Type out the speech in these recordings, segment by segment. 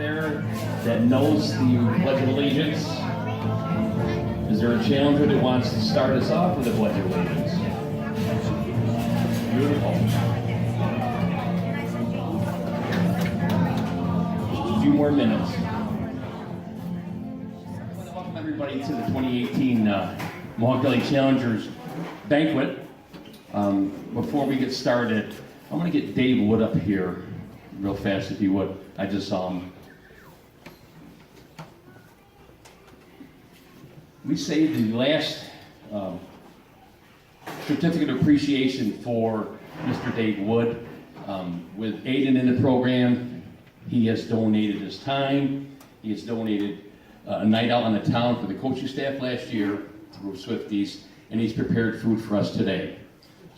there that knows the Pledge of Allegiance? Is there a challenger that wants to start us off with the Pledge of Allegiance? Beautiful. Just a few more minutes. I want to welcome everybody to the 2018 Mohawk Valley Challengers Banquet. Before we get started, I'm going to get Dave Wood up here real fast if you would. I just saw him. We saved the last certificate of appreciation for Mr. Dave Wood. With Aiden in the program, he has donated his time. He has donated a night out on the town for the coaching staff last year through Swifties, and he's prepared food for us today.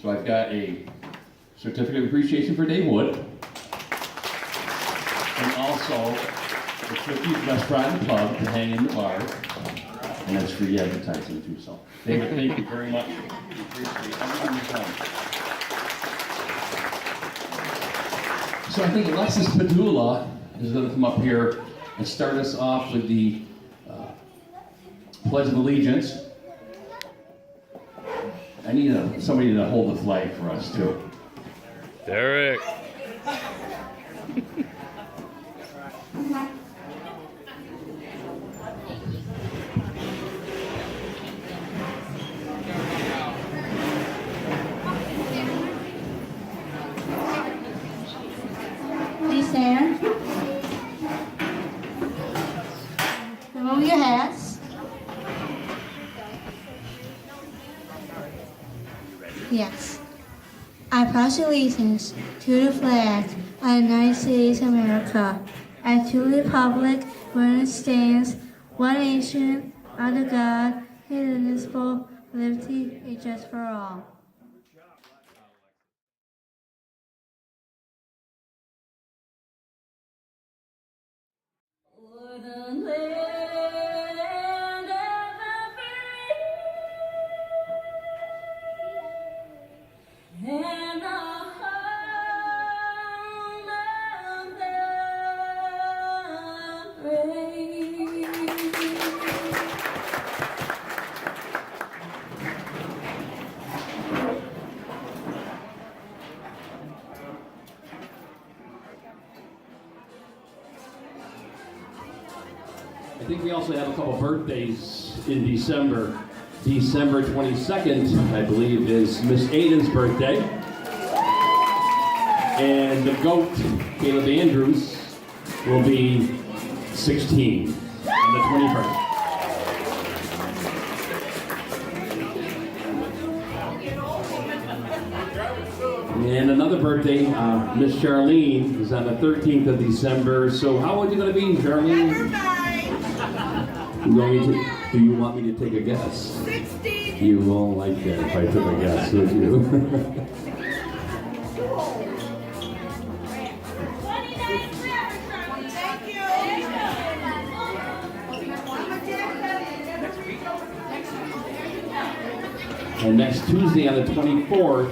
So I've got a certificate of appreciation for Dave Wood, and also the Swifties Restaurant and Pub to hang in the bar, and that's free advertising too. So, David, thank you very much. We appreciate everything you've done. So I think Alexis Padula is going to come up here and start us off with the Pledge of Allegiance. I need somebody to hold the flag for us, too. Derek. Please stand. Remove your hats. Yes. I pledge allegiance to the flag of the United States of America and to the republic where it stands, one nation, under God, indivisible, liberty and justice for all. I think we also have a couple birthdays in December. December 22nd, I believe, is Miss Aiden's birthday. And the GOAT, Caleb Andrews, will be 16 on the 21st. And another birthday, Miss Charlene, is on the 13th of December. So how old are you going to be, Charlene? Do you want me to take a guess? 60. You won't like that if I took a guess, would you? 29. Thank you. And next Tuesday on the 24th,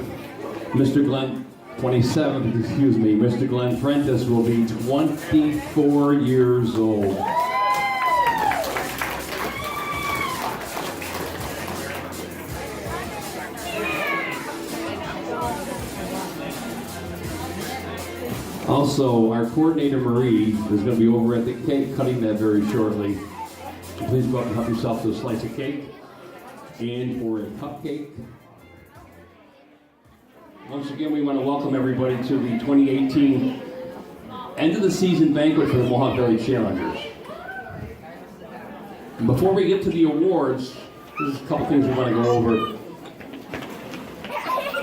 Mr. Glenn, 27th, excuse me, Mr. Glenn Prentice will be 24 years old. Also, our coordinator Marie is going to be over at the cake cutting that very shortly. So please go up and help yourself to a slice of cake and or a cupcake. Once again, we want to welcome everybody to the 2018 end of the season banquet for the Mohawk Valley Challengers. And before we get to the awards, there's a couple things we want to go over.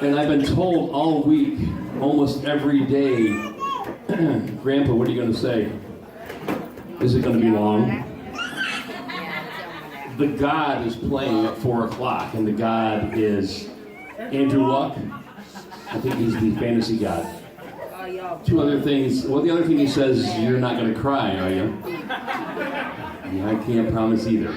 And I've been told all week, almost every day, Grandpa, what are you going to say? Is it going to be long? The God is playing at 4 o'clock, and the God is Andrew Luck. I think he's the fantasy god. Two other things. Well, the other thing he says, you're not going to cry, are you? Yeah, I can't promise either.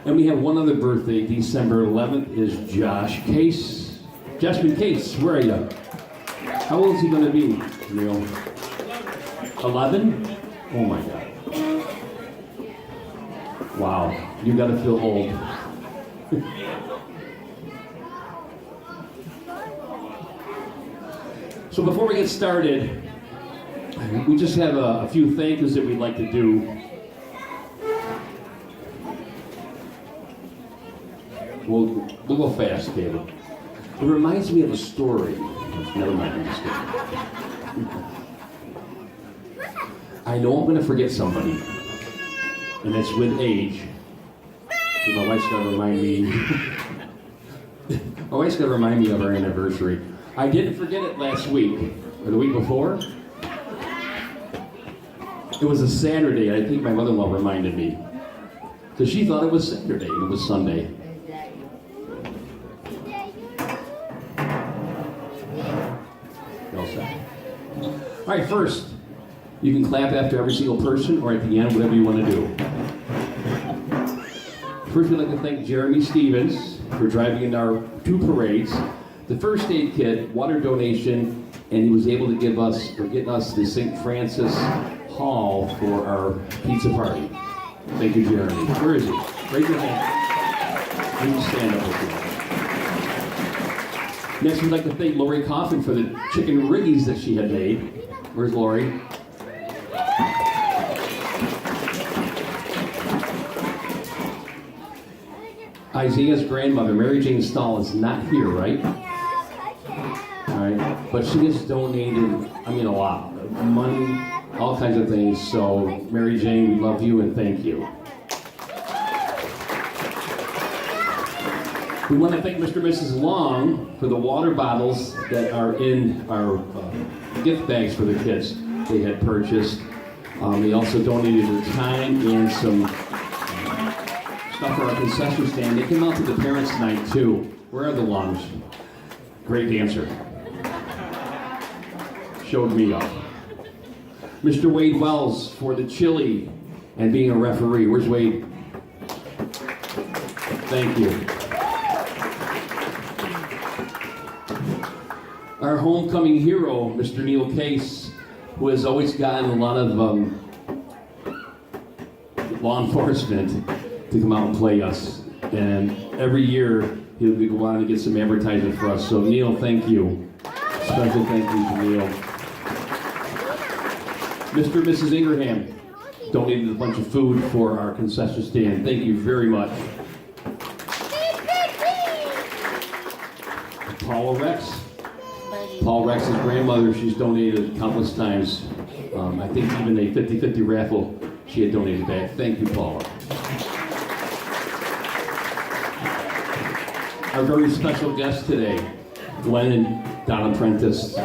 And we have one other birthday, December 11th, is Josh Case. Joshman Case, where are you? How old is he going to be, Neil? 11? Oh my God. Wow, you got to feel old. So before we get started, we just have a few thank yous that we'd like to do. We'll go fast, Caleb. It reminds me of a story. Never mind, I'm just kidding. I know I'm going to forget somebody, and that's with age. My wife's got to remind me. My wife's got to remind me of our anniversary. I didn't forget it last week, or the week before. It was a Saturday, and I think my mother-in-law reminded me. Because she thought it was Saturday, and it was Sunday. All set. All right, first, you can clap after every single person, or at the end, whatever you want to do. First, we'd like to thank Jeremy Stevens for driving in our 2 parades, the first aid kit, water donation, and he was able to get us the St. Francis Hall for our pizza party. Thank you, Jeremy. Where is he? Raise your hand. You can stand up with you. Next, we'd like to thank Lori Coffin for the chicken riggies that she had made. Where's Lori? Isaiah's grandmother, Mary Jane Stahl, is not here, right? All right, but she has donated, a lot of money, all kinds of things. So, Mary Jane, we love you and thank you. We want to thank Mr. and Mrs. Long for the water bottles that are in our gift bags for the kids they had purchased. They also donated their time and some stuff for our concession stand. They came out to the parents' night too. Where are the Longs? Great dancer. Showed me up. Mr. Wade Wells for the chili and being a referee. Where's Wade? Thank you. Our homecoming hero, Mr. Neil Case, who has always gotten a lot of law enforcement to come out and play us. And every year, he'll be going to get some advertising for us. So Neil, thank you. Special thank you to Neil. Mr. and Mrs. Ingraham donated a bunch of food for our concession stand. Thank you very much. Paula Rex. Paul Rex's grandmother, she's donated countless times. I think even a 50-50 raffle she had donated back. Thank you, Paula. Our very special guest today, Glenn and Donna Prentice,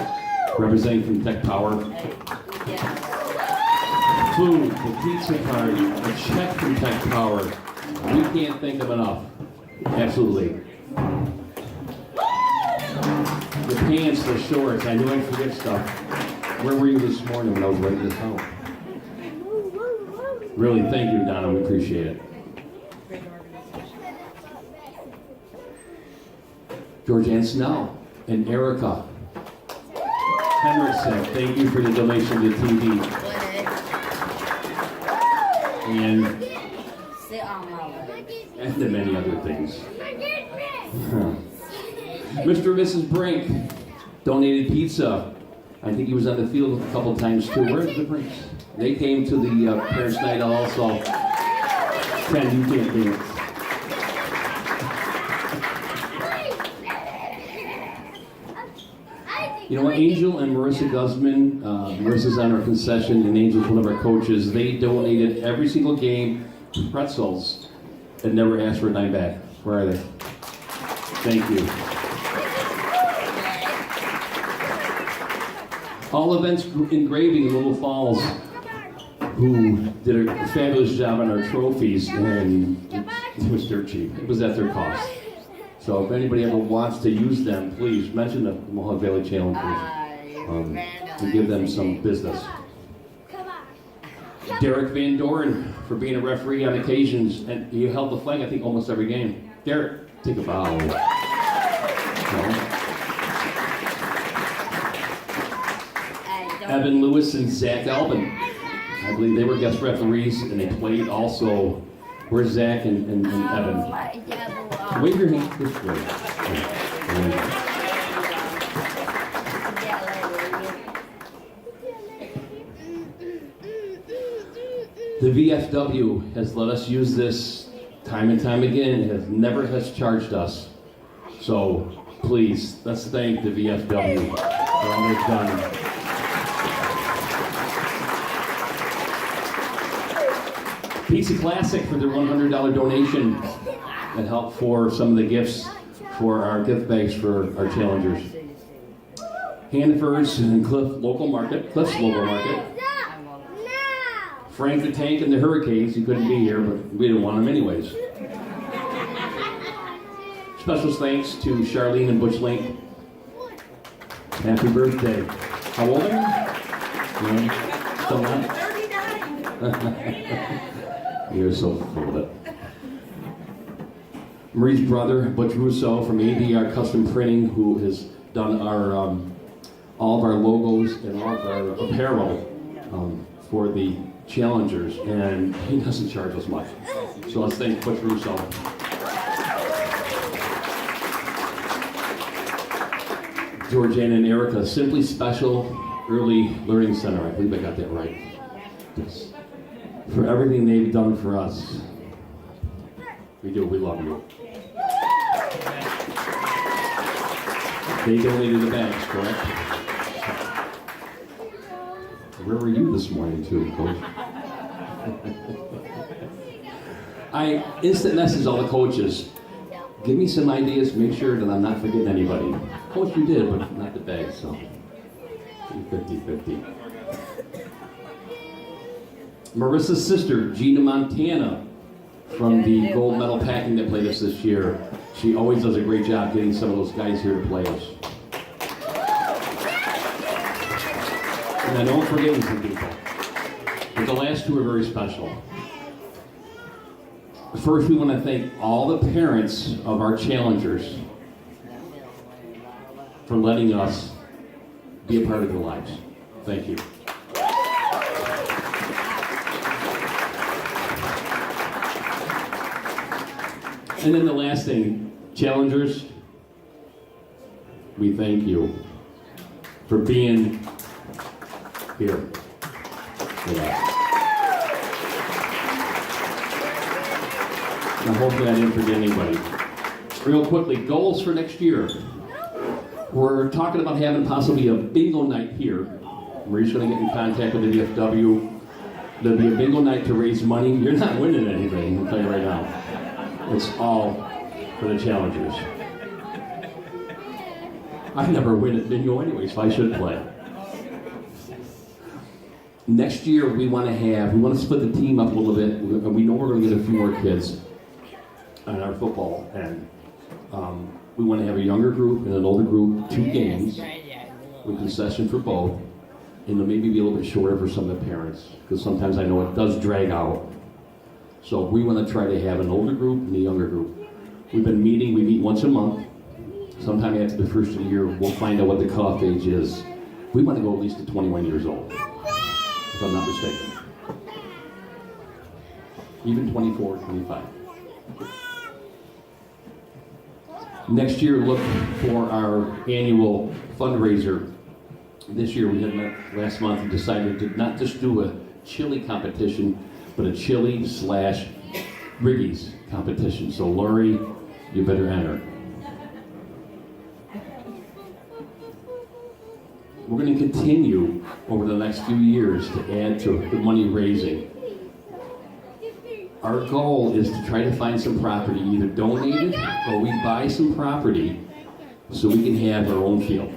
representing from Tech Power. Food, the pizza party, a check from Tech Power. We can't thank them enough. Absolutely. The pants, the shorts, I knew I'd forget stuff. Where were you this morning when I was writing this out? Really, thank you, Donna, we appreciate it. Georgianne Snell and Erica Henriksen, thank you for the donation to TV. And the many other things. Mr. and Mrs. Brink donated pizza. I think he was on the field a couple times too. Where's the Brinks? They came to the parents' night also. Ken, you can't dance. You know what, Angel and Marissa Guzman, Marissa's on our concession, and Angel's one of our coaches. They donated every single game pretzels and never asked for a dime back. Where are they? Thank you. All Events Engraving in Little Falls, who did a fabulous job on our trophies, and it was dirt cheap. It was at their cost. So if anybody ever wants to use them, please mention the Mohawk Valley Challengers to give them some business. Derek Van Doren for being a referee on occasions, and he held the flag, I think, almost every game. Derek, take a bow. No. Evan Lewis and Zach Albin. I believe they were guest referees, and they played also. Where's Zach and Evan? Wave your hand this way. The VFW has let us use this time and time again. It never has charged us. So please, let's thank the VFW for all they've done. Pizza Classic for their $100 donation that helped for some of the gifts for our gift bags for our challengers. Hannaford's and Cliff's local market. Frank the Tank and the Hurricanes, he couldn't be here, but we didn't want him anyways. Special thanks to Charlene and Butch Link. Happy birthday. How old are you? Still not? 39. You're so full of it. Marie's brother, Butch Russo from ADR Custom Printing, who has done our all of our logos and all of our apparel for the challengers, and he doesn't charge us much. So let's thank Butch Russo. Georgiana and Erica, Simply Special Early Learning Center. I believe I got that right. Yes. For everything they've done for us. We love you. They donated the bags, correct? Where were you this morning too, Coach? I instant message all the coaches. Give me some ideas, make sure that I'm not forgetting anybody. Coach, you did, but not the bag, so 50-50. Marissa's sister, Gina Montana, from the gold medal packing that played us this year. She always does a great job getting some of those guys here to play us. And I know I'm forgetting some people, but the last two are very special. First, we want to thank all the parents of our challengers for letting us be a part of their lives. Thank you. And then the last thing, challengers, we thank you for being here. Yeah. Now hopefully I didn't forget anybody. Real quickly, goals for next year. We're talking about having possibly a bingo night here. Marie's going to get in contact with the VFW. There'll be a bingo night to raise money. You're not winning anything, I'll tell you right now. It's all for the challengers. I never win at bingo anyway, so I should play. Next year we want to split the team up a little bit, and we know we're going to get a few more kids on our football end. We want to have a younger group and an older group, 2 games with concession for both, and then maybe be a little bit shorter for some of the parents, because sometimes I know it does drag out. So we want to try to have an older group and a younger group. We meet once a month. Sometime after the first of the year, we'll find out what the cutoff age is. We want to go at least to 21 years old, if I'm not mistaken. Even 24, 25. Next year, look for our annual fundraiser. This year, we had met last month and decided to not just do a chili competition, but a chili/Riggies competition. So Lori, you better enter. We're going to continue over the next few years to add to the money raising. Our goal is to try to find some property, either donated or we buy some property so we can have our own field.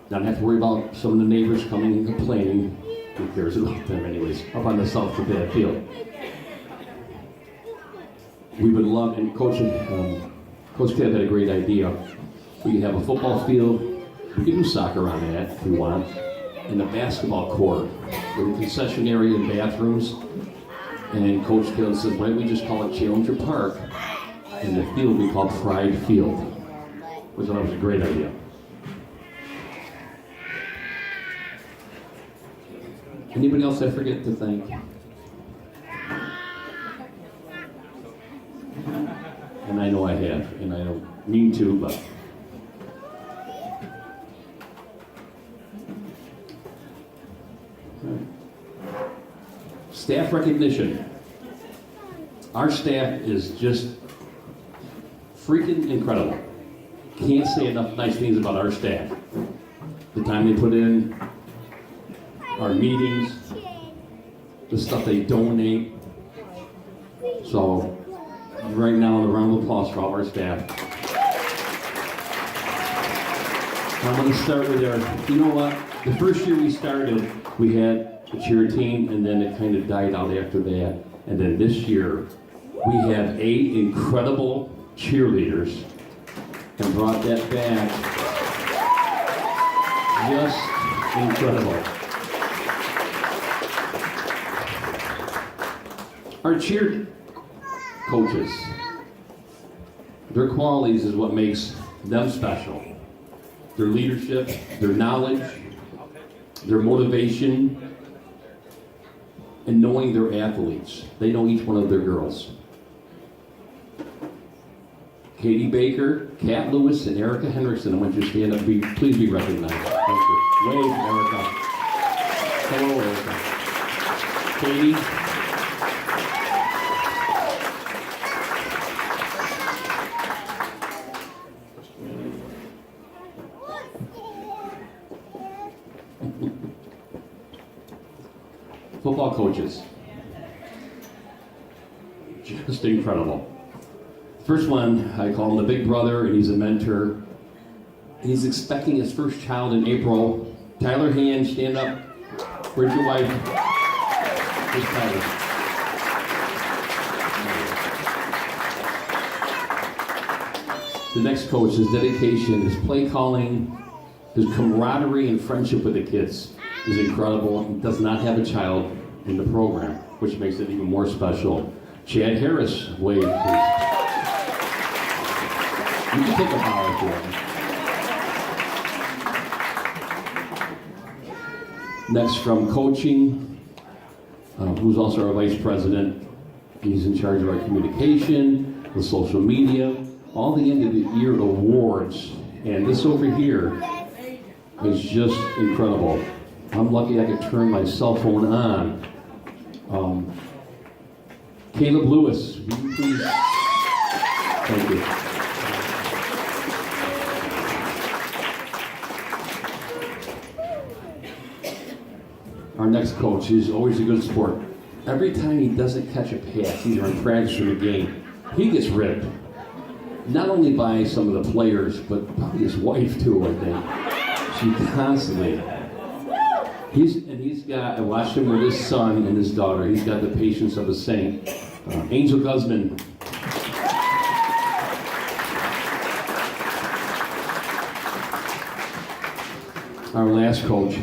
Not have to worry about some of the neighbors coming and complaining. Who cares about them anyways, up on the south of that field. We would love, and Coach Kev had a great idea. We could have a football field. We could do soccer on that if we want. and a basketball court with a concession area and bathrooms. And Coach Caleb says, why don't we just call it Challenger Park, and the field we call Pride Field, which I thought was a great idea. Anybody else I forget to thank? And I know I have, and I don't mean to, but staff recognition. Our staff is just freaking incredible. Can't say enough nice things about our staff. The time they put in, our meetings, the stuff they donate. So, right now, a round of applause for all our staff. I'm going to start with our, you know what? The first year we started, we had a cheer team, and then it kind of died out after that. And then this year, we have 8 incredible cheerleaders and brought that back. Just incredible. Our cheer coaches, their qualities is what makes them special. Their leadership, their knowledge, their motivation, and knowing their athletes. They know each one of their girls. Katie Baker, Kat Lewis, and Erica Henriksen, I want you to stand up. Please be recognized. Thank you. Wave, Erica. Hello, Erica. Katie. Football coaches. Just incredible. First one, I call him the big brother, and he's a mentor. He's expecting his first child in April. Tyler Hand, stand up. Where's your wife? Where's Tyler? The next coach, his dedication, his play calling, his camaraderie and friendship with the kids is incredible. He does not have a child in the program, which makes it even more special. Chad Harris, wave, please. You can take a bow for him. Next from coaching, who's also our vice president. He's in charge of our communication, the social media, all the end of the year awards. And this over here is just incredible. I'm lucky I could turn my cell phone on. Caleb Lewis, will you please? Thank you. Our next coach is always a good sport. Every time he doesn't catch a pass, either in practice or in a game, he gets ripped. Not only by some of the players, but probably his wife too, I think. She constantly. He's got, I watched him with his son and his daughter. He's got the patience of a saint. Angel Guzman. Our last coach,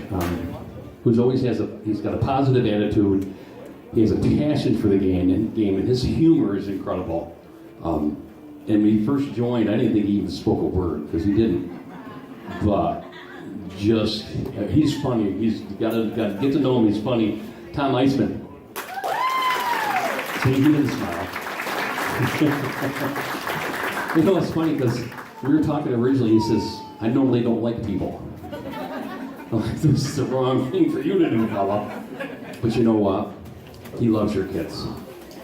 who's always he's got a positive attitude. He has a passion for the game, and his humor is incredible. And when he first joined, I didn't think he even spoke a word, because he didn't. But just, he's funny. He's got to get to know him. He's funny. Tom Eisman. See, he didn't smile. You know, it's funny because we were talking originally. He says, I normally don't like people. I'm like, this is the wrong thing for you to do, fella. But you know what? He loves your kids.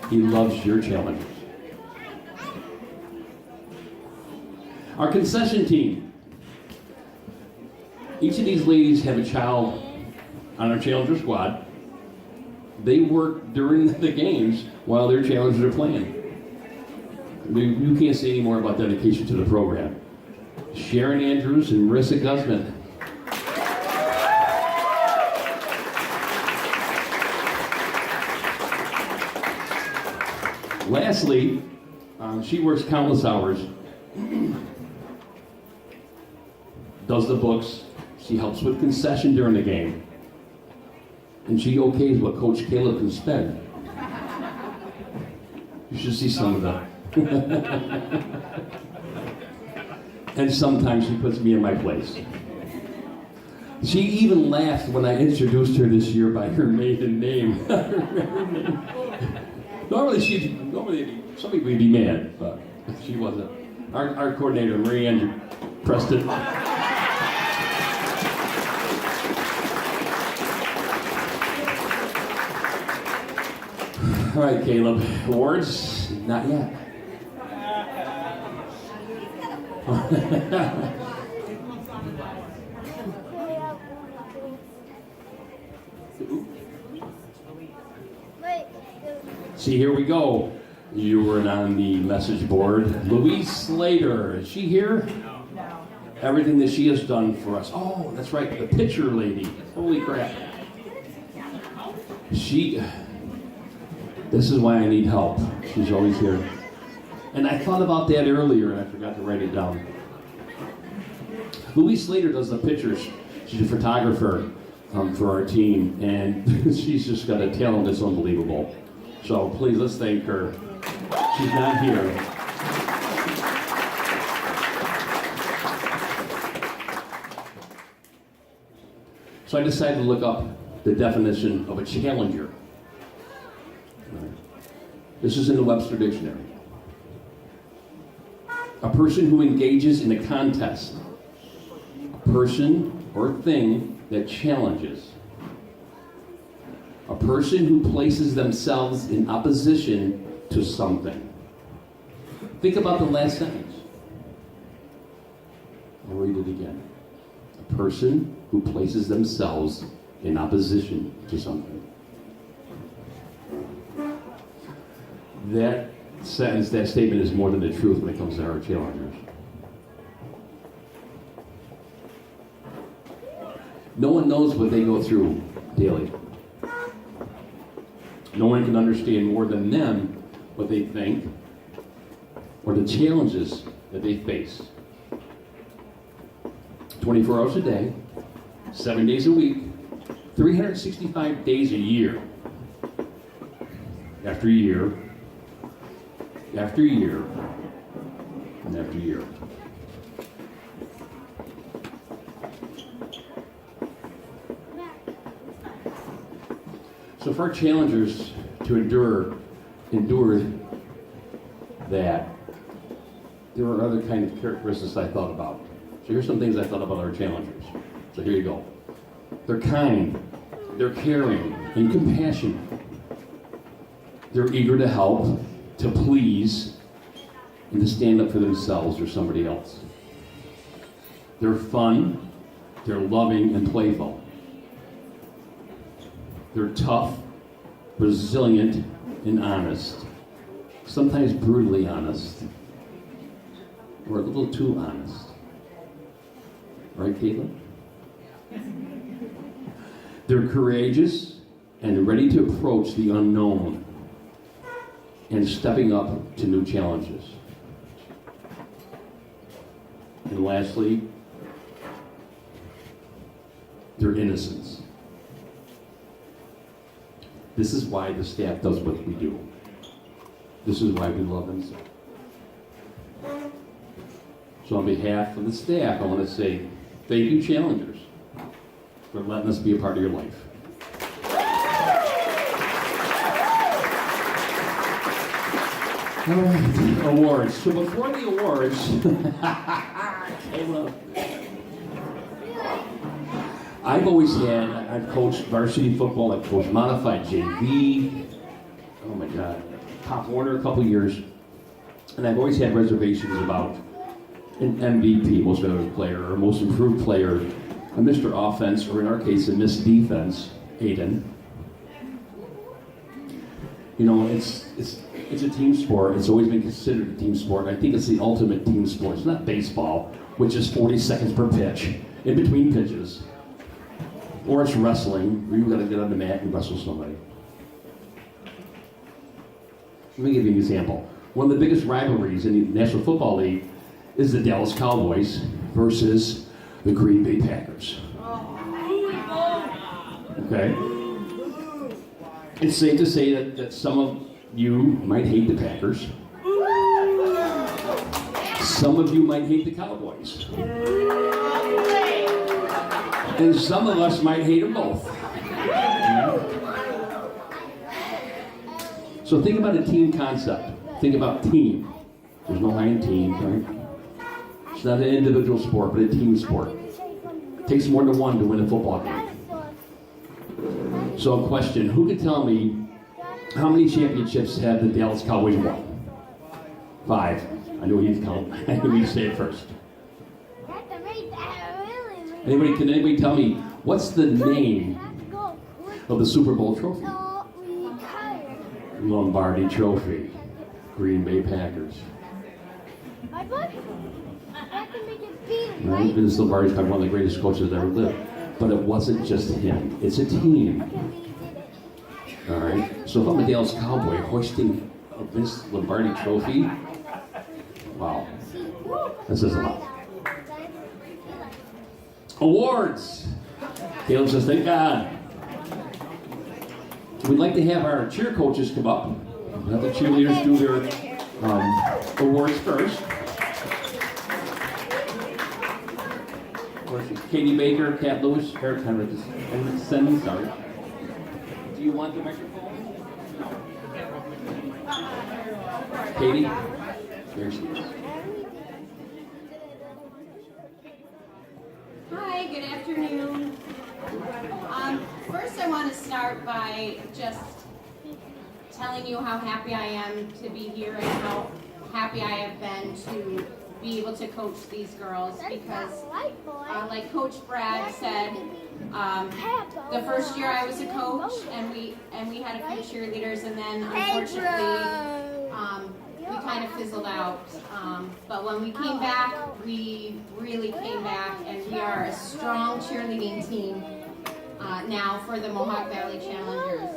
He loves your challenges. Our concession team. Each of these ladies have a child on our Challenger squad. They work during the games while their challengers are playing. You can't say any more about dedication to the program. Sharon Andrews and Marissa Guzman. Lastly, she works countless hours, does the books, she helps with concession during the game. And she okays what Coach Caleb can spend. You should see some of them. And sometimes she puts me in my place. She even laughed when I introduced her this year by her maiden name. Normally somebody would be mad, but she wasn't. Our coordinator, Marie-Ann Preston. All right, Caleb. Awards? Not yet. See, here we go. You were on the message board. Louise Slater, is she here? No. Everything that she has done for us. Oh, that's right, the pitcher lady. Holy crap. This is why I need help. She's always here. And I thought about that earlier and I forgot to write it down. Louise Slater does the pictures. She's a photographer for our team, and she's just got a talent that's unbelievable. So please, let's thank her. She's not here. So I decided to look up the definition of a challenger. This is in the Webster Dictionary. A person who engages in a contest. A person or thing that challenges. A person who places themselves in opposition to something. Think about the last sentence. I'll read it again. A person who places themselves in opposition to something. That sentence, that statement is more than the truth when it comes to our challengers. No one knows what they go through daily. No one can understand more than them what they think or the challenges that they face. 24 hours a day, 7 days a week, 365 days a year. After year, after year, and after year. So for our challengers to endure that, there are other kind of characteristics I thought about. So here's some things I thought about our challengers. So here you go. They're kind, they're caring, and compassionate. They're eager to help, to please, and to stand up for themselves or somebody else. They're fun, they're loving and playful. They're tough, resilient, and honest. Sometimes brutally honest. Or a little too honest. Right, Caitlin? They're courageous and ready to approach the unknown and stepping up to new challenges. And lastly, their innocence. This is why the staff does what we do. This is why we love them so. So on behalf of the staff, I want to say thank you, challengers, for letting us be a part of your life. All right, awards. So before the awards, I've coached varsity football, I've coached modified JV, oh my God, Pop Warner a couple years, and I've always had reservations about an MVP, most valuable player, or most improved player, a Mr. Offense, or in our case, a Miss Defense, Aiden. You know, it's a team sport. It's always been considered a team sport. I think it's the ultimate team sport. It's not baseball, which is 40 seconds per pitch, in between pitches. Or it's wrestling, where you've got to get on the mat and wrestle somebody. Let me give you an example. One of the biggest rivalries in the National Football League is the Dallas Cowboys versus the Green Bay Packers. Okay? It's safe to say that some of you might hate the Packers. Some of you might hate the Cowboys. And some of us might hate them both. So think about a team concept. Think about team. There's no I in team, right? It's not an individual sport, but a team sport. It takes more than one to win a football game. So a question, who can tell me how many championships have the Dallas Cowboys won? 5. I knew he'd count. I knew he'd say it first. Can anybody tell me what's the name of the Super Bowl trophy? Lombardi Trophy. Green Bay Packers. Right? Vince Lombardi's probably one of the greatest coaches that ever lived. But it wasn't just him. It's a team. All right? So if I'm a Dallas Cowboy hoisting a Vince Lombardi Trophy, wow. That says a lot. Awards. Caleb says, thank God. We'd like to have our cheer coaches come up. Let the cheerleaders do their awards first. Katie Baker, Kat Lewis, Eric Henriksen, sorry. Do you want the microphone? Katie? There she is. Hi, good afternoon. First I want to start by just telling you how happy I am to be here and how happy I have been to be able to coach these girls because like Coach Brad said, the first year I was a coach and we had a few cheerleaders and then unfortunately we kind of fizzled out. But when we came back, we really came back and we are a strong cheerleading team now for the Mohawk Valley Challengers.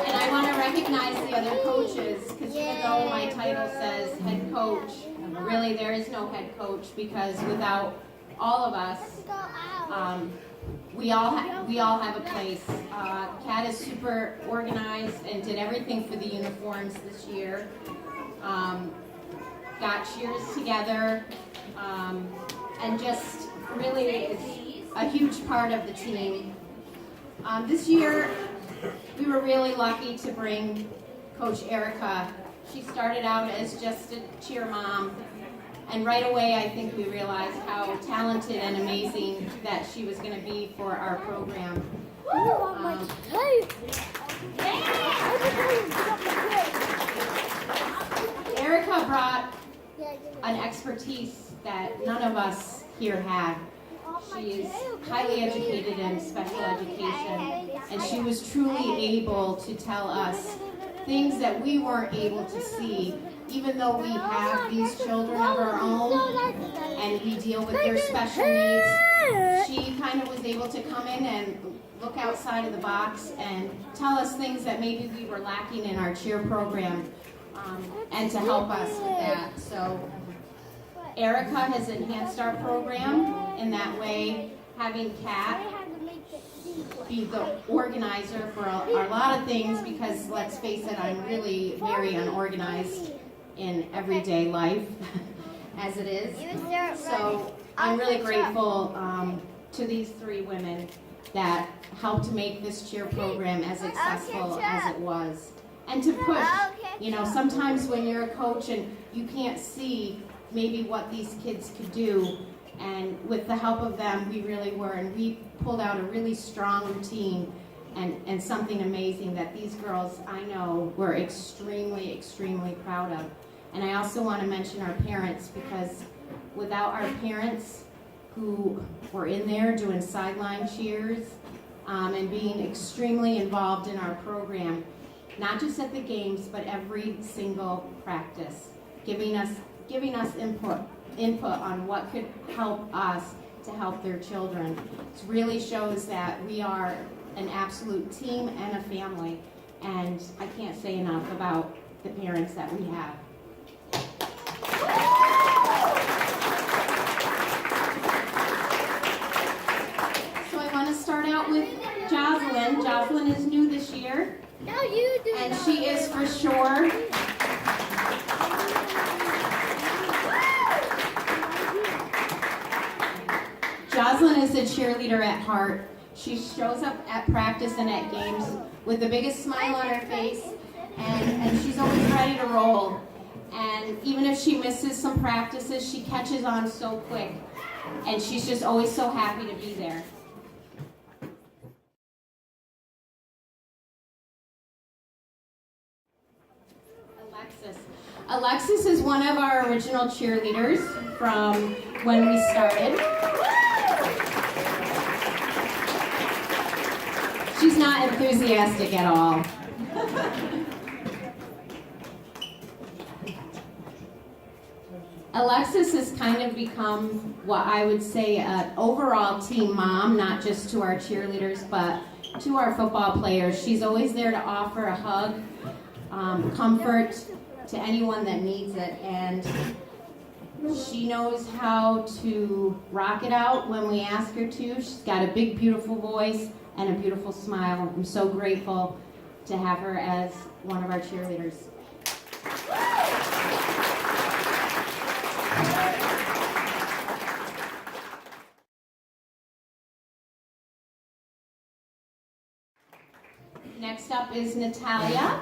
And I want to recognize the other coaches because even though my title says head coach, really there is no head coach because without all of us, we all have a place. Kat is super organized and did everything for the uniforms this year. Got cheers together and just really is a huge part of the team. This year we were really lucky to bring Coach Erica. She started out as just a cheer mom. And right away, I think we realized how talented and amazing that she was going to be for our program. Erica brought an expertise that none of us here had. She is highly educated in special education, and she was truly able to tell us things that we weren't able to see. Even though we have these children of our own and we deal with their special needs, she kind of was able to come in and look outside of the box and tell us things that maybe we were lacking in our cheer program and to help us with that. So Erica has enhanced our program in that way, having Kat be the organizer for a lot of things because let's face it, I'm really very unorganized in everyday life as it is. So I'm really grateful to these 3 women that helped to make this cheer program as successful as it was. And to push, you know, sometimes when you're a coach and you can't see maybe what these kids could do, and with the help of them we really were, and we pulled out a really strong routine and something amazing that these girls, I know, were extremely, extremely proud of. And I also want to mention our parents because without our parents who were in there doing sideline cheers and being extremely involved in our program, not just at the games, but every single practice, giving us input on what could help us to help their children. It really shows that we are an absolute team and a family, and I can't say enough about the parents that we have. out with Jocelyn. Jocelyn is new this year. No, you do. And she is for sure. Jocelyn is a cheerleader at heart. She shows up at practice and at games with the biggest smile on her face, and she's always ready to roll. And even if she misses some practices, she catches on so quick. And she's just always so happy to be there. Alexis is one of our original cheerleaders from when we started. She's not enthusiastic at all. Alexis has kind of become what I would say an overall team mom, not just to our cheerleaders, but to our football players. She's always there to offer a hug, comfort to anyone that needs it, and she knows how to rock it out when we ask her to. She's got a big, beautiful voice and a beautiful smile. I'm so grateful to have her as one of our cheerleaders. Next up is Natalia.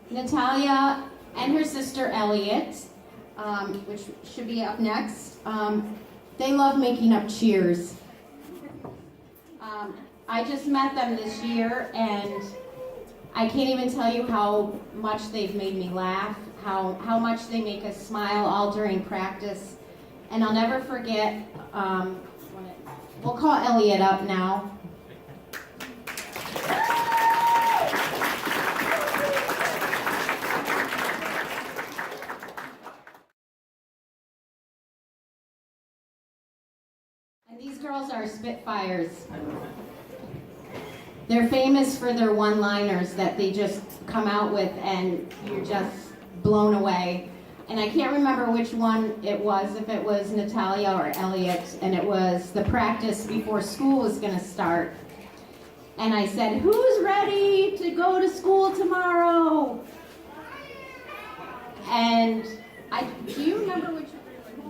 Natalia and her sister Elliot, which should be up next, they love making up cheers. I just met them this year, and I can't even tell you how much they've made me laugh, how much they make us smile all during practice. And I'll never forget, we'll call Elliot up now. And these girls are Spitfires. They're famous for their one-liners that they just come out with and you're just blown away. And I can't remember which one it was, if it was Natalia or Elliot, and it was the practice before school was gonna start. And I said, who's ready to go to school tomorrow? And do you remember who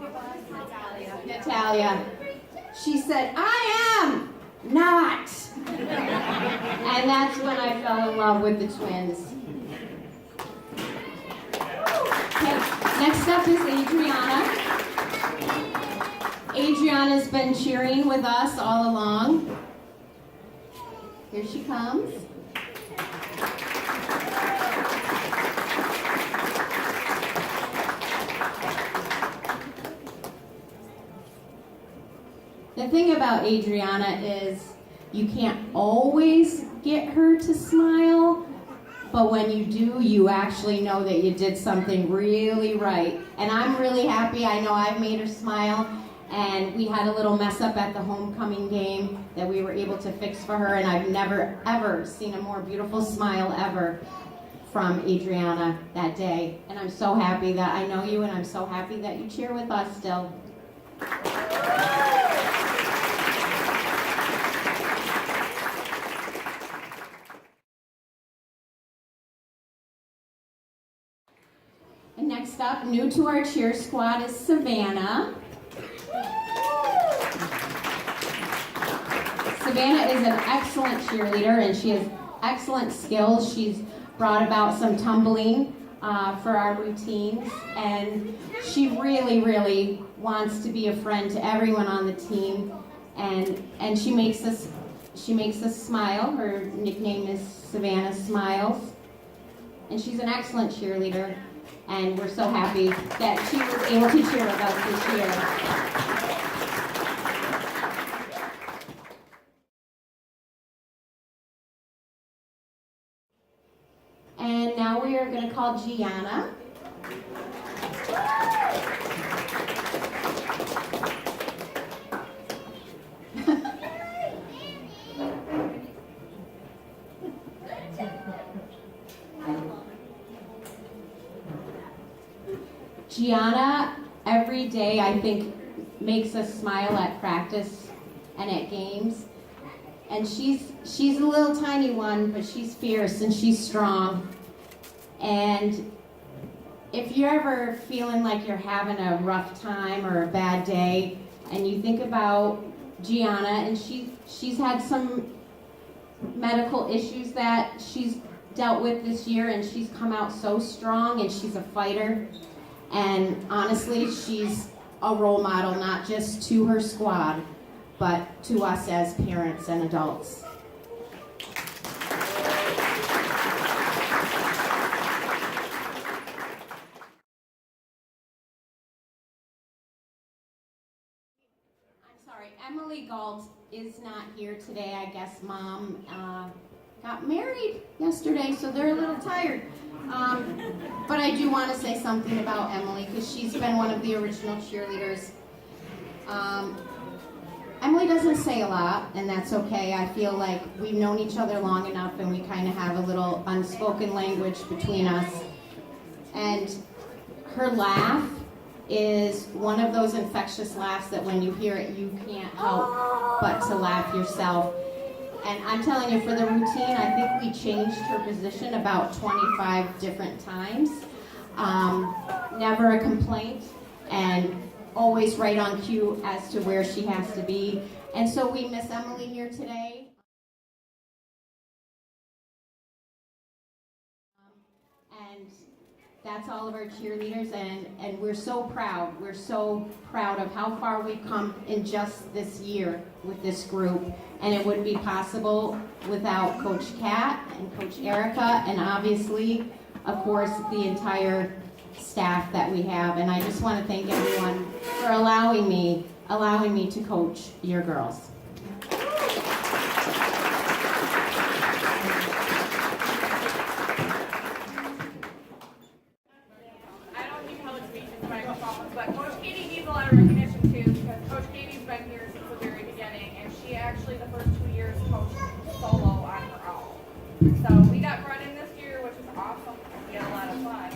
it was? Natalia. She said, I am not. And that's when I fell in love with the twins. Okay, next up is Adriana. Adriana's been cheering with us all along. Here she comes. The thing about Adriana is you can't always get her to smile, but when you do, you actually know that you did something really right. And I'm really happy. I know I've made her smile, and we had a little mess up at the homecoming game that we were able to fix for her, and I've never, ever seen a more beautiful smile ever from Adriana that day. And I'm so happy that I know you, and I'm so happy that you cheer with us still. And next up, new to our cheer squad is Savannah. Savannah is an excellent cheerleader, and she has excellent skills. She's brought about some tumbling for our routines, and she really, really wants to be a friend to everyone on the team, and she makes us smile. Her nickname is Savannah Smiles, and she's an excellent cheerleader. And we're so happy that she was able to cheer with us this year. And now we are going to call Gianna. Gianna, every day I think makes us smile at practice and at games. And she's a little tiny one, but she's fierce and she's strong. And if you're ever feeling like you're having a rough time or a bad day, and you think about Gianna, and she's had some medical issues that she's dealt with this year, and she's come out so strong, and she's a fighter. And honestly, she's a role model, not just to her squad, but to us as parents and adults. I'm sorry, Emily Galt is not here today. I guess Mom got married yesterday, so they're a little tired. But I do want to say something about Emily, because she's been one of the original cheerleaders. Emily doesn't say a lot, and that's okay. I feel like we've known each other long enough, and we kind of have a little unspoken language between us. And her laugh is one of those infectious laughs that when you hear it, you can't help but to laugh yourself. And I'm telling you, for the routine, I think we changed her position about 25 different times. Never a complaint, and always right on cue as to where she has to be. And so we miss Emily here today. And that's all of our cheerleaders, and we're so proud. We're so proud of how far we've come in just this year with this group. And it wouldn't be possible without Coach Kat and Coach Erica, and obviously, of course, the entire staff that we have. And I just want to thank everyone for allowing me to coach your girls. But Coach Katie needs a lot of recognition too, because Coach Katie's been here since the very beginning, and she actually the first 2 years coached solo on her own. So we got brought in this year, which is awesome. We had a lot of fun,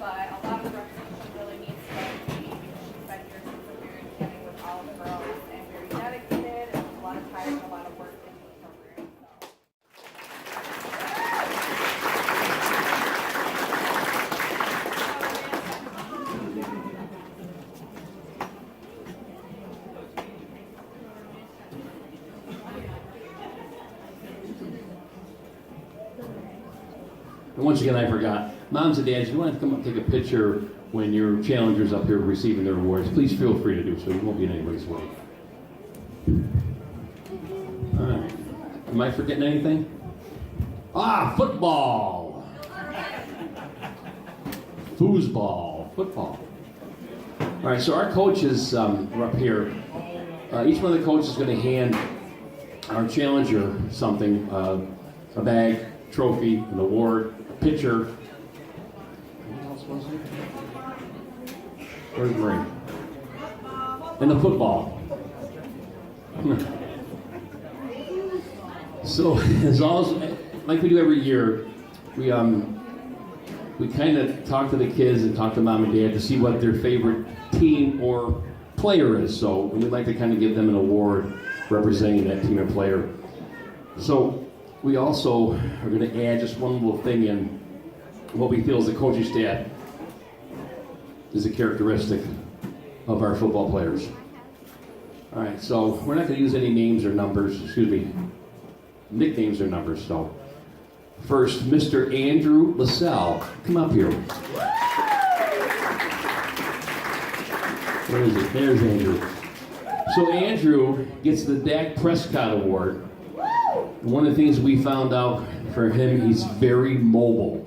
but a lot of the recognition really needs to go to Katie, because she's been here since the very beginning with all of the girls, and very dedicated, and a lot of time and a lot of work into the program. And once again, I forgot. Moms and dads, if you want to come up and take a picture when your challengers up here receiving their awards, please feel free to do so. You won't be in anybody's way. All right. Am I forgetting anything? Football. Foosball. Football. All right, so our coaches are up here. Each one of the coaches is going to hand our challenger something, a bag, trophy, an award, a picture. What else was there? Where's the ring? And a football. So, as always, like we do every year, we kind of talk to the kids and talk to mom and dad to see what their favorite team or player is. So, we'd like to kind of give them an award representing that team or player. So, we also are going to add just one little thing in what we feel as the coaching staff is a characteristic of our football players. All right, so we're not going to use any names or numbers, nicknames or numbers. So first, Mr. Andrew LaSalle, come up here. Where is it? There's Andrew. So Andrew gets the Dak Prescott Award. One of the things we found out for him, he's very mobile.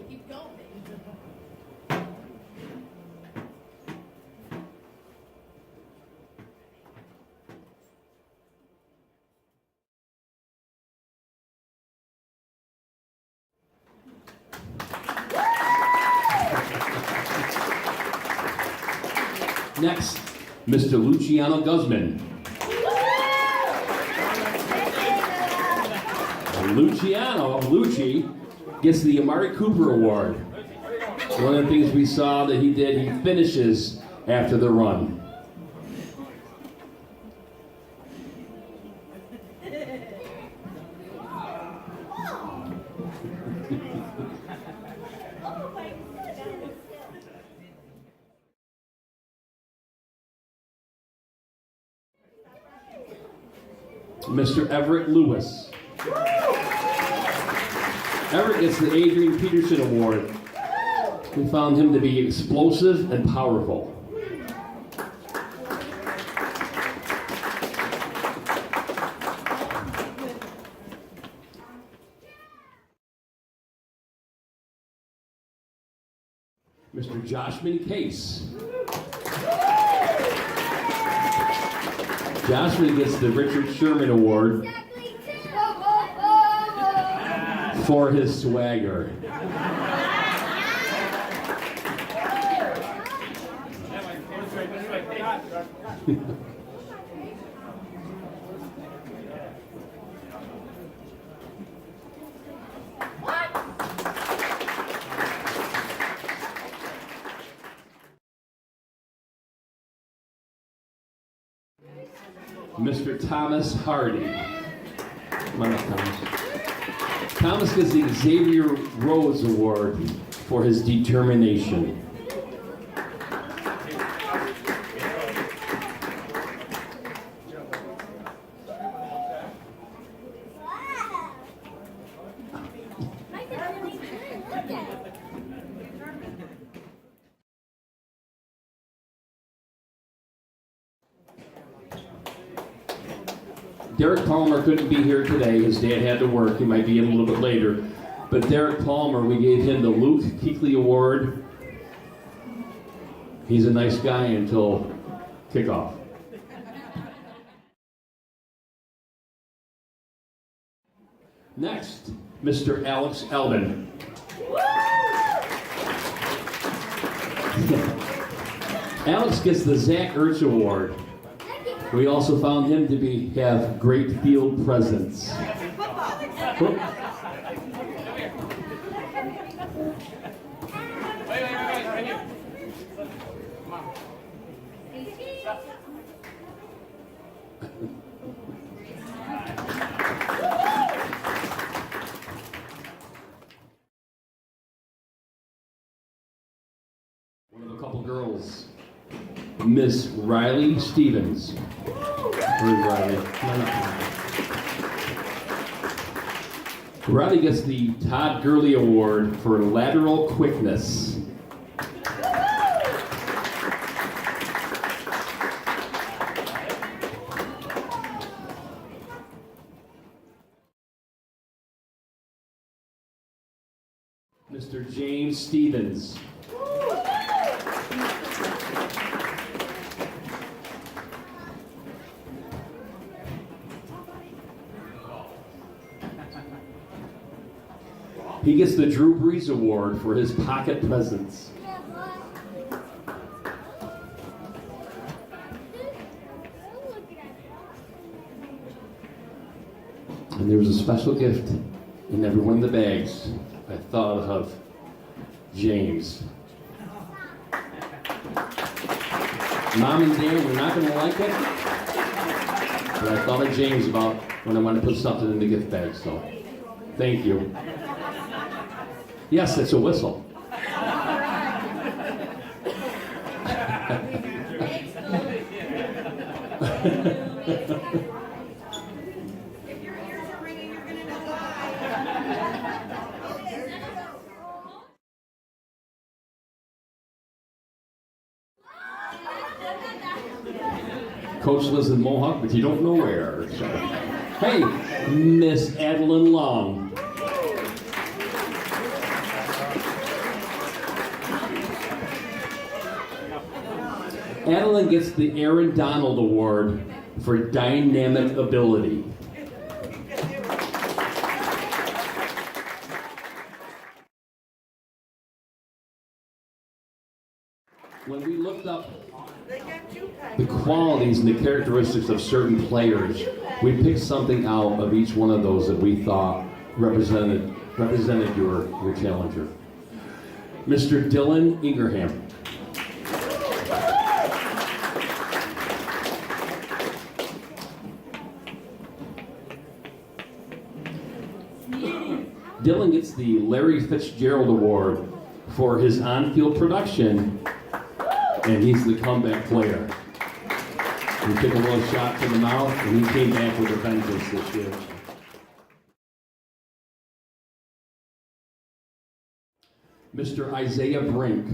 Next, Mr. Luciano Guzman. Lucci gets the Amari Cooper Award. One of the things we saw that he did, he finishes after the run. Mr. Everett Lewis. Everett gets the Adrian Peterson Award. We found him to be explosive and powerful. Mr. Joshman Case. Joshman gets the Richard Sherman Award for his swagger. Mr. Thomas Hardy. Come on up, Thomas. Thomas gets the Xavier Rhodes Award for his determination. Derek Palmer couldn't be here today. His dad had to work. He might be in a little bit later. But Derek Palmer, we gave him the Luke Kuechly Award. He's a nice guy until kickoff. Next, Mr. Alex Eldon. Alex gets the Zach Ertz Award. We also found him to have great field presence. One of a couple girls, Miss Riley Stevens. Where's Riley? Come on up. Riley gets the Todd Gurley Award for lateral quickness. Mr. James Stevens. He gets the Drew Brees Award for his pocket presence. And there was a special gift in every one of the bags. I thought of James. Mom and Dad were not going to like it, but I thought of James about when I wanted to put something in the gift bag, so thank you. Yes, it's a whistle. If your ears are ringing, you're gonna know why. Coach lives in Mohawk, but you don't know where. So. Hey, Miss Adeline Long. Adeline gets the Aaron Donald Award for dynamic ability. When we looked up the qualities and the characteristics of certain players, we picked something out of each one of those that we thought represented represented your challenger. Mr. Dylan Ingraham. Dylan gets the Larry Fitzgerald Award for his on-field production, and he's the comeback player. He took a little shot to the mouth, and he came back with a vengeance this year. Mr. Isaiah Brink.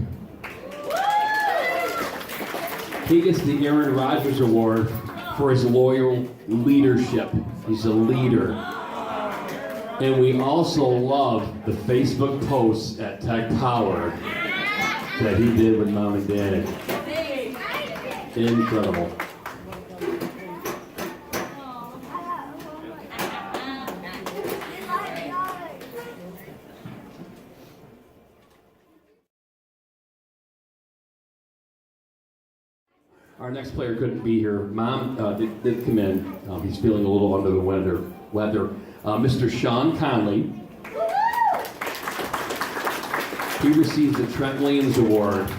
He gets the Aaron Rodgers Award for his loyal leadership. He's a leader. And we also love the Facebook posts at Tech Power that he did with Mom and Dad. Incredible. Our next player couldn't be here. Mom did come in. He's feeling a little under the weather. Mr. Sean Conley. He receives the Trent Williams Award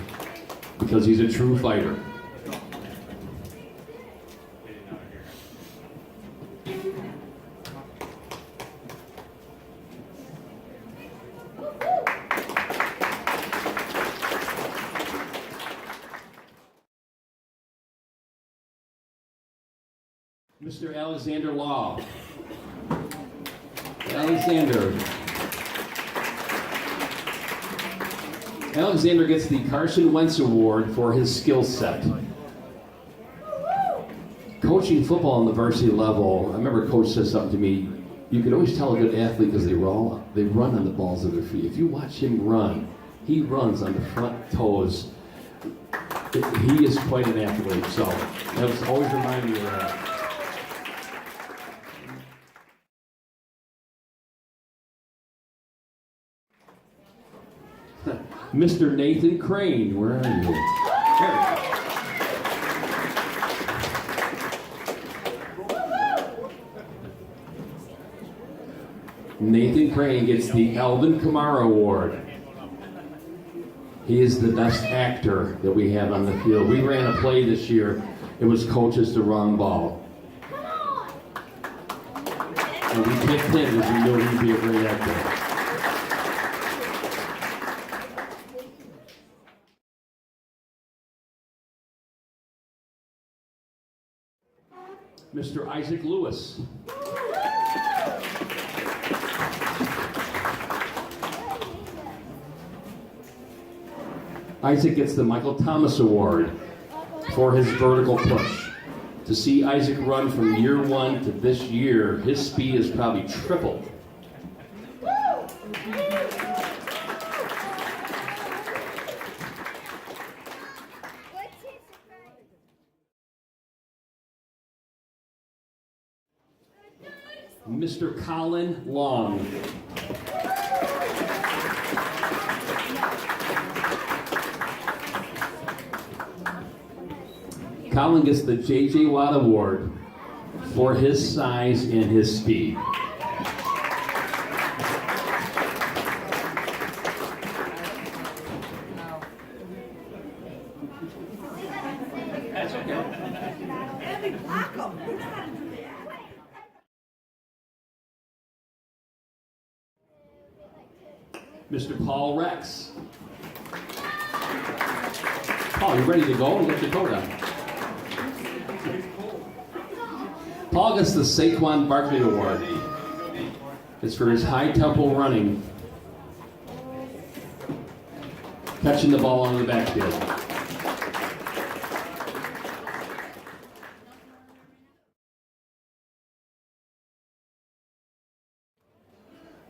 because he's a true fighter. Mr. Alexander Law. Alexander gets the Carson Wentz Award for his skill set. Coaching football on the varsity level, I remember a coach said something to me, you can always tell a good athlete because they run on the balls of their feet. If you watch him run, he runs on the front toes. He is quite an athlete, so that was always remind me of that. Mr. Nathan Crane, where are you? Nathan Crane gets the Alvin Kamara Award. He is the best actor that we have on the field. We ran a play this year. It was Coaches the Wrong Ball. And we picked him because we knew he'd be a great actor. Mr. Isaac Lewis. Isaac gets the Michael Thomas Award for his vertical push. To see Isaac run from year one to this year, his speed has probably tripled. Mr. Colin Long. Colin gets the J.J. Watt Award for his size and his speed. That's okay. Mr. Paul Rex. Paul, you ready to go? And get your coat on. Paul gets the Saquon Barkley Award. It's for his high tempo running, catching the ball on the backfield.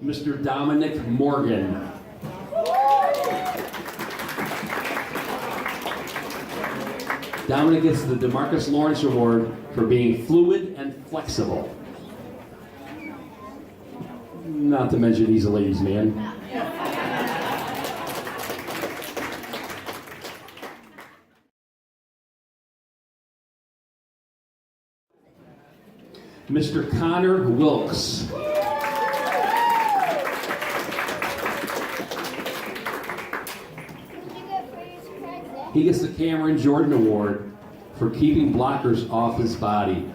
Mr. Dominic Morgan. Dominic gets the DeMarcus Lawrence Award for being fluid and flexible. Not to mention he's a ladies' man. Mr. Connor Wilkes. He gets the Cameron Jordan Award for keeping blockers off his body.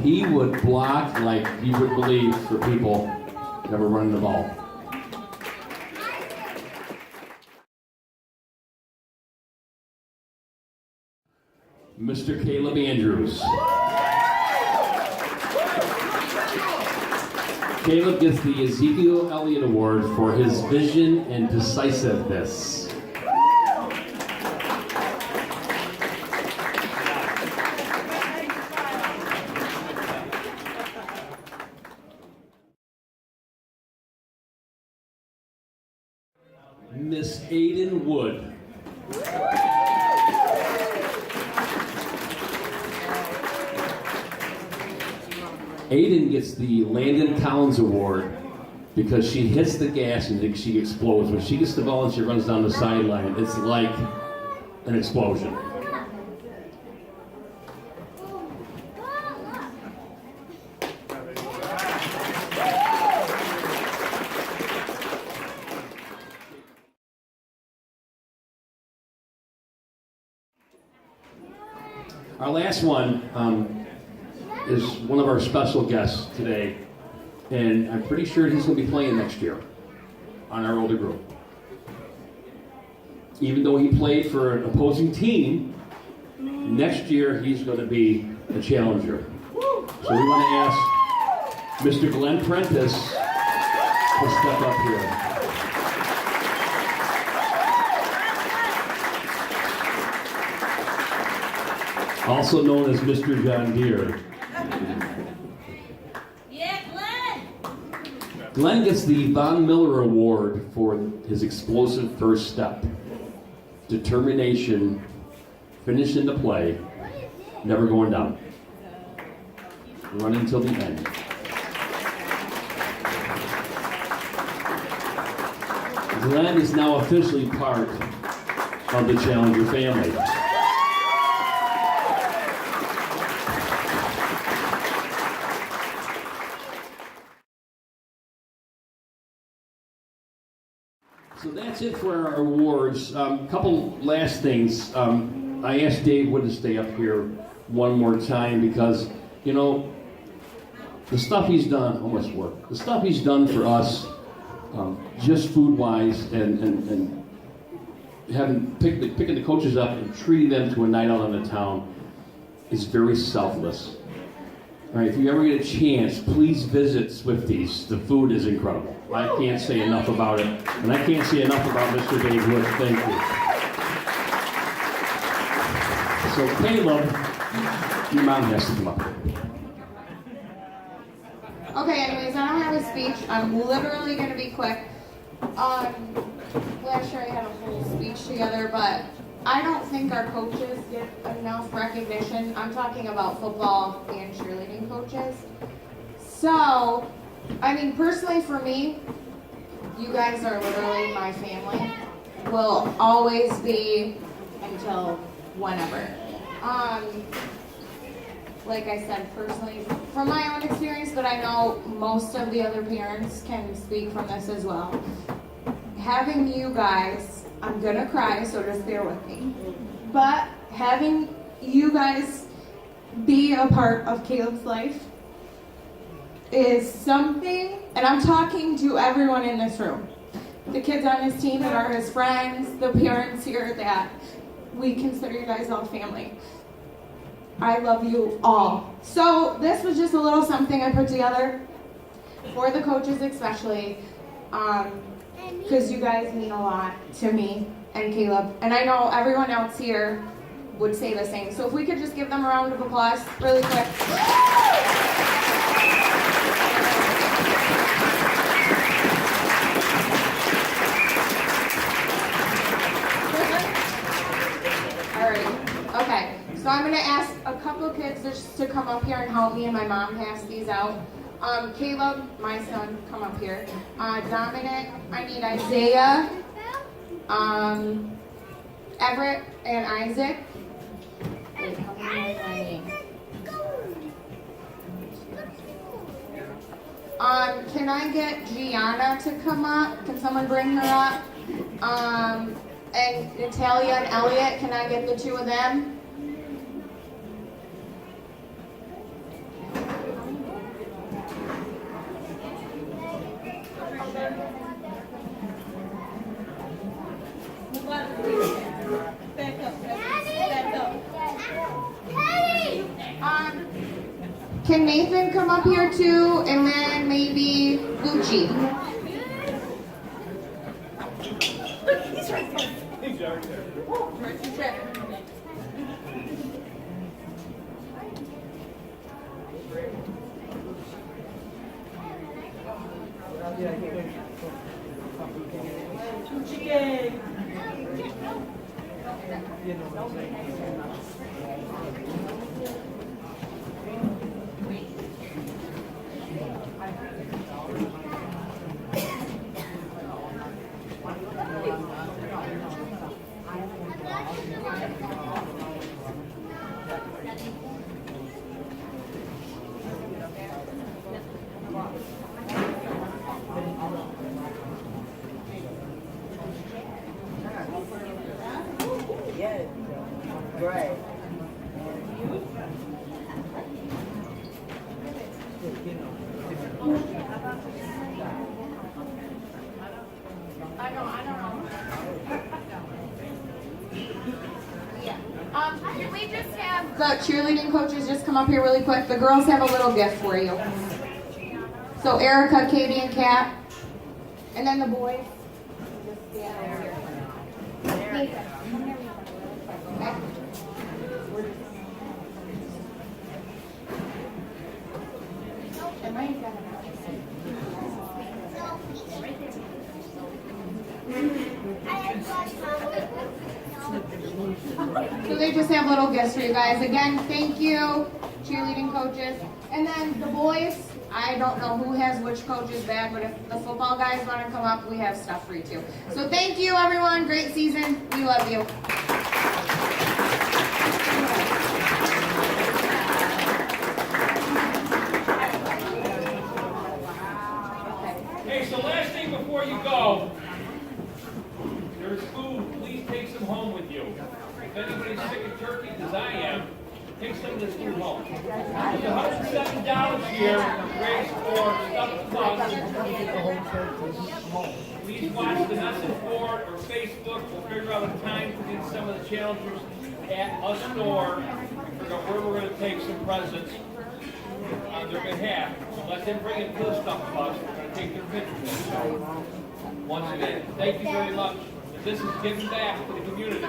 He would block like you would believe for people never running the ball. Mr. Caleb Andrews. Caleb gets the Ezekiel Elliott Award for his vision and decisiveness. Miss Aiden Wood. Aiden gets the Landon Collins Award because she hits the gas and she explodes. When she gets the ball and she runs down the sideline, it's like an explosion. Our last one is one of our special guests today, and I'm pretty sure he's going to be playing next year on our older group. Even though he played for an opposing team, next year he's going to be a challenger. So we want to ask Mr. Glenn Prentice to step up here. Also known as Mr. John Deere. Yeah, Glenn! Glenn gets the Von Miller Award for his explosive first step. Determination, finishing the play, never going down. Running till the end. Glenn is now officially part of the Challenger family. So that's it for our awards. Couple last things. I asked Dave Wood to stay up here one more time because, you know, the stuff he's done, almost work. The stuff he's done for us, just food-wise, and picking the coaches up and treating them to a night out on the town is very selfless. All right, if you ever get a chance, please visit Swifties. The food is incredible. I can't say enough about it, and I can't say enough about Mr. Dave Wood. Thank you. So Caleb, your mom has to come up. Okay, anyways, I don't have a speech. I'm literally going to be quick. Last year I had a whole speech together, but I don't think our coaches get enough recognition. I'm talking about football and cheerleading coaches. So, I mean, personally for me, you guys are literally my family. Will always be until whenever. Like I said, personally, from my own experience, but I know most of the other parents can speak from this as well. Having you guys, I'm gonna cry, so just bear with me. But having you guys be a part of Caleb's life is something, and I'm talking to everyone in this room. The kids on his team that are his friends, the parents here that we consider you guys all family. I love you all. So this was just a little something I put together for the coaches especially, because you guys mean a lot to me and Caleb, and I know everyone else here would say the same. So if we could just give them a round of applause really quick. All right, okay. So I'm gonna ask a couple kids just to come up here and help me and my mom pass these out. Caleb, my son, come up here. Dominic, I need Isaiah, Everett, and Isaac. Wait, how many is my name? Can I get Gianna to come up? Can someone bring her up? And Natalia and Elliot, can I get the two of them? Back up. Back up. Can Nathan come up here too? And then maybe Lucci. He's right there. He's right there. Chicken. Yes. Right. I don't know. Can we just have the cheerleading coaches just come up here really quick? The girls have a little gift for you. So Erica, Katie, and Kat. And then the boys. So they just have little gifts for you guys. Again, thank you, cheerleading coaches. And then the boys, I don't know who has which coach's bag, but if the football guys want to come up, we have stuff for you too. So thank you, everyone. Great season. We love you. Hey, so last thing before you go, there's food. Please take some home with you. If anybody's sick of turkey, as I am, take some of this food home. There's $107 here raised for stuffed bugs. Please watch the message board or Facebook. We'll figure out a time to get some of the challengers at a store and figure out where we're going to take some presents on their behalf. So let them bring it to the stuffed bugs. We're going to take their pictures. So, once again, thank you very much. This is giving back to the community.